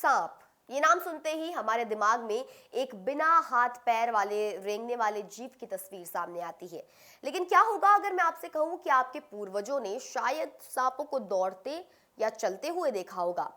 सांप, ये नाम सुनते ही हमारे दिमाग में एक बिना हाथ पैर वाले रेंगने वाले जीव की तस्वीर सामने आती है। लेकिन क्या होगा अगर मैं आपसे कहूं कि आपके पूर्वजों ने शायद सांपों को दौड़ते या चलते हुए देखा होगा।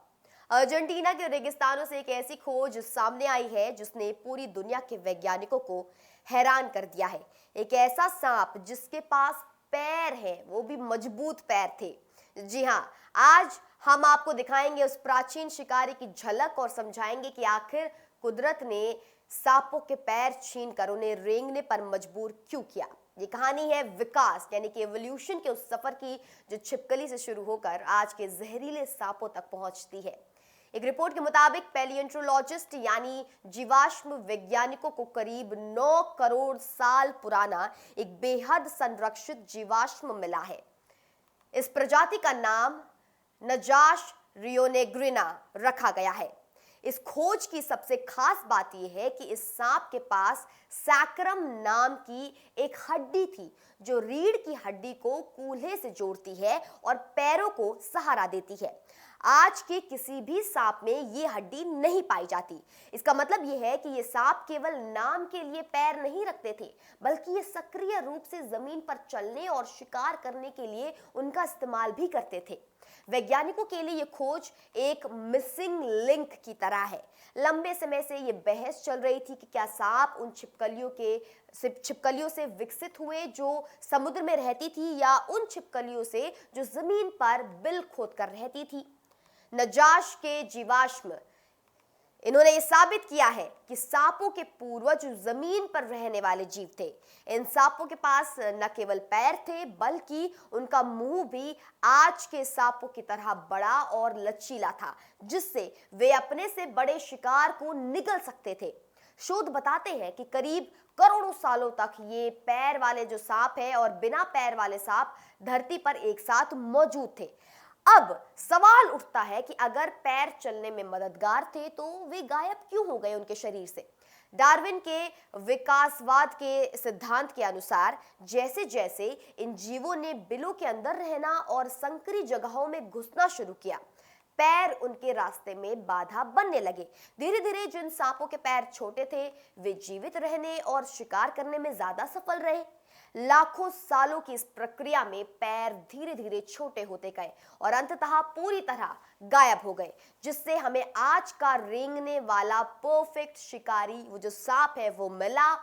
अर्जेंटीना के रेगिस्तानों से एक ऐसी खोज सामने आई है जिसने पूरी दुनिया के वैज्ञानिकों को हैरान कर दिया है। एक ऐसा सांप जिसके पास पैर हैं, वो भी मजबूत पैर थे। जी हाँ, आज हम आपको दिखाएंगे उस प्राचीन शिकारी की झलक और समझाएंगे कि आखिर कुदरत ने सांपों के पैर छीनकर उन्हें रेंगने पर मजबूर क्यों किया। ये कहानी है विकास यानी कि एवोल्यूशन के उस सफर की जो छिपकली से शुरू होकर आज के जहरीले सांपों तक पहुंचती है। एक रिपोर्ट के मुताबिक पैलियोंटोलॉजिस्ट यानी जीवाश्म वैज्ञानिकों को करीब 9 करोड़ साल पुराना एक बेहद संरक्षित जीवाश्म मिला है। इस प्रजाति का नाम नजाश रियोनेग्रिना रखा गया है। इस खोज की सबसे खास बात यह है कि इस सांप के पास सैक्रम नाम की एक हड्डी थी जो रीढ़ की हड्डी को कूल्हे से जोड़ती है और पैरों को सहारा देती है। आज के किसी भी सांप में ये हड्डी नहीं पाई जाती। इसका मतलब यह है कि ये सांप केवल नाम के लिए पैर नहीं रखते थे, बल्कि ये सक्रिय रूप से जमीन पर चलने और शिकार करने के लिए उनका इस्तेमाल भी करते थे। वैज्ञानिकों के लिए यह खोज एक मिसिंग लिंक की तरह है। लंबे समय से यह बहस चल रही थी कि क्या सांप उन छिपकलियों से विकसित हुए जो समुद्र में रहती थी या उन छिपकलियों से जो जमीन पर बिल खोद कर रहती थी। नजाश के जीवाश्म इन्होंने ये साबित किया है कि सांपों के पूर्वज जमीन पर रहने वाले जीव थे। इन सांपों के पास न केवल पैर थे बल्कि उनका मुंह भी आज के सांपों की तरह बड़ा और लचीला था, जिससे वे अपने से बड़े शिकार को निगल सकते थे। शोध बताते हैं कि करीब करोड़ों सालों तक ये पैर वाले जो सांप है और बिना पैर वाले सांप धरती पर एक साथ मौजूद थे। अब सवाल उठता है कि अगर पैर चलने में मददगार थे तो वे गायब क्यों हो गए उनके शरीर से। डार्विन के विकासवाद के सिद्धांत के अनुसार जैसे जैसे इन जीवों ने बिलों के अंदर रहना और संकरी जगहों में घुसना शुरू किया, पैर उनके रास्ते में बाधा बनने लगे। धीरे धीरे जिन सांपों के पैर छोटे थे वे जीवित रहने और शिकार करने में ज्यादा सफल रहे। लाखों सालों की इस प्रक्रिया में पैर धीरे धीरे छोटे होते गए और अंततः पूरी तरह गायब हो गए, जिससे हमें आज का रेंगने वाला परफेक्ट शिकारी वो जो सांप है वो मिला।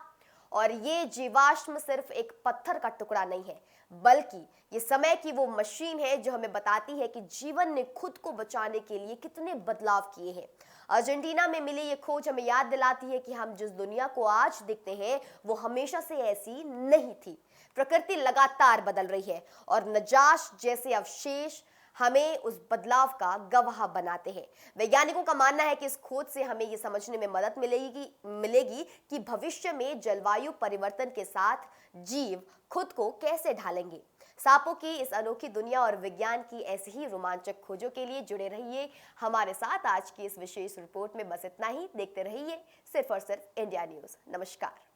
और ये जीवाश्म सिर्फ एक पत्थर का टुकड़ा नहीं है, बल्कि ये समय की वो मशीन है जो हमें बताती है कि जीवन ने खुद को बचाने के लिए कितने बदलाव किए हैं। अर्जेंटीना में मिली ये खोज हमें याद दिलाती है कि हम जिस दुनिया को आज देखते हैं वो हमेशा से ऐसी नहीं थी। प्रकृति लगातार बदल रही है और नजाश जैसे अवशेष हमें उस बदलाव का गवाह बनाते हैं। वैज्ञानिकों का मानना है कि इस खोज से हमें यह समझने में मदद मिलेगी कि भविष्य में जलवायु परिवर्तन के साथ जीव खुद को कैसे ढालेंगे। सांपों की इस अनोखी दुनिया और विज्ञान की ऐसी ही रोमांचक खोजों के लिए जुड़े रहिए हमारे साथ। आज की इस विशेष रिपोर्ट में बस इतना ही। देखते रहिए सिर्फ और सिर्फ इंडिया न्यूज। नमस्कार।